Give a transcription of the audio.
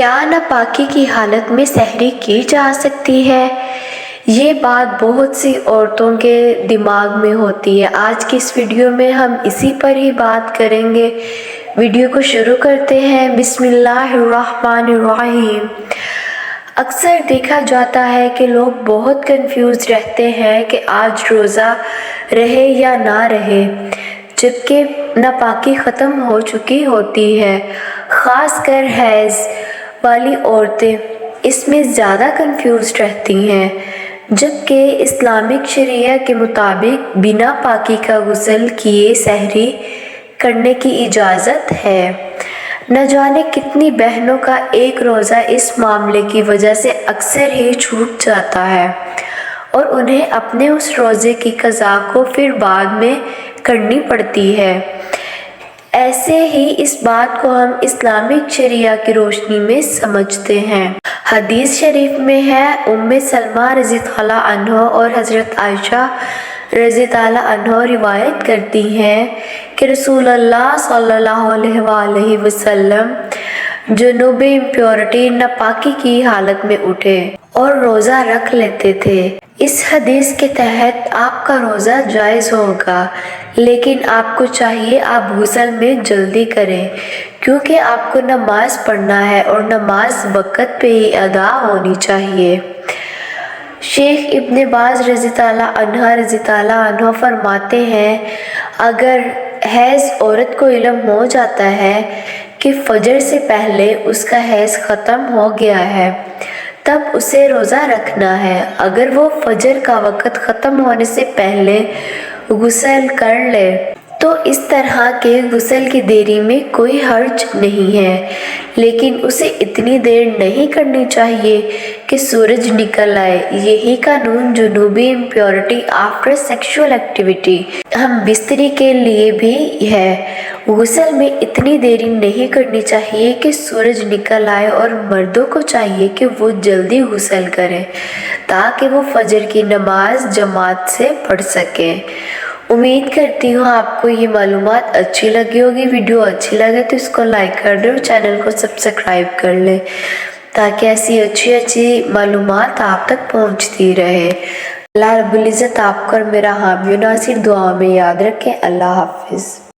کیا ناپاکی کی حالت میں سحری کی جا سکتی ہے؟ یہ بات بہت سی عورتوں کے دماغ میں ہوتی ہے۔ آج کی اس ویڈیو میں ہم اسی پر ہی بات کریں گے۔ ویڈیو کو شروع کرتے ہیں۔ بسم اللہ الرحمن الرحیم۔ اکثر دیکھا جاتا ہے کہ لوگ بہت کنفیوز رہتے ہیں کہ آج روزہ رہے یا نہ رہے، جبکہ ناپاکی ختم ہو چکی ہوتی ہے۔ خاص کر حیض والی عورتیں اس میں زیادہ کنفیوز رہتی ہیں، جبکہ اسلامک شریعہ کے مطابق بنا پاکی کا غسل کیے سحری کرنے کی اجازت ہے۔ نہ جانے کتنی بہنوں کا ایک روزہ اس معاملے کی وجہ سے اکثر ہی چھوٹ جاتا ہے اور انہیں اپنے اس روزے کی قضا کو پھر بعد میں کرنی پڑتی ہے۔ ایسے ہی اس بات کو ہم اسلامک شریعہ کی روشنی میں سمجھتے ہیں۔ حدیث شریف میں ہے، ام سلمہ رضی اللہ عنہا اور حضرت عائشہ رضی اللہ عنہا روایت کرتی ہیں کہ رسول اللہ صلی اللہ علیہ وآلہ وسلم جنوب امپیورٹی ناپاکی کی حالت میں اٹھے اور روزہ رکھ لیتے تھے۔ اس حدیث کے تحت آپ کا روزہ جائز ہوگا، لیکن آپ کو چاہیے آپ غسل میں جلدی کریں، کیونکہ آپ کو نماز پڑھنا ہے اور نماز وقت پہ ہی ادا ہونی چاہیے۔ شیخ ابن باز رضی اللہ عنہ فرماتے ہیں، اگر حیض عورت کو علم ہو جاتا ہے کہ فجر سے پہلے اس کا حیض ختم ہو گیا ہے، تب اسے روزہ رکھنا ہے۔ اگر وہ فجر کا وقت ختم ہونے سے پہلے غسل کر لے تو اس طرح کے غسل کی دیری میں کوئی حرج نہیں ہے، لیکن اسے اتنی دیر نہیں کرنی چاہیے کہ سورج نکل آئے۔ یہی قانون جنوبی امپیورٹی آفٹر سیکشول ایکٹیویٹی ہم بستری کے لیے بھی ہے۔ غسل میں اتنی دیری نہیں کرنی چاہیے کہ سورج نکل آئے، اور مردوں کو چاہیے کہ وہ جلدی غسل کریں تاکہ وہ فجر کی نماز جماعت سے پڑھ سکیں۔ امید کرتی ہوں آپ کو یہ معلومات اچھی لگی ہوگی۔ ویڈیو اچھی لگے تو اس کو لائک کر دیں اور چینل کو سبسکرائب کر لیں تاکہ ایسی اچھی معلومات آپ تک پہنچتی رہے۔ اللہ رب العزت آپ کو اور میرا حامی و ناصر دعا میں یاد رکھیں۔ اللہ حافظ۔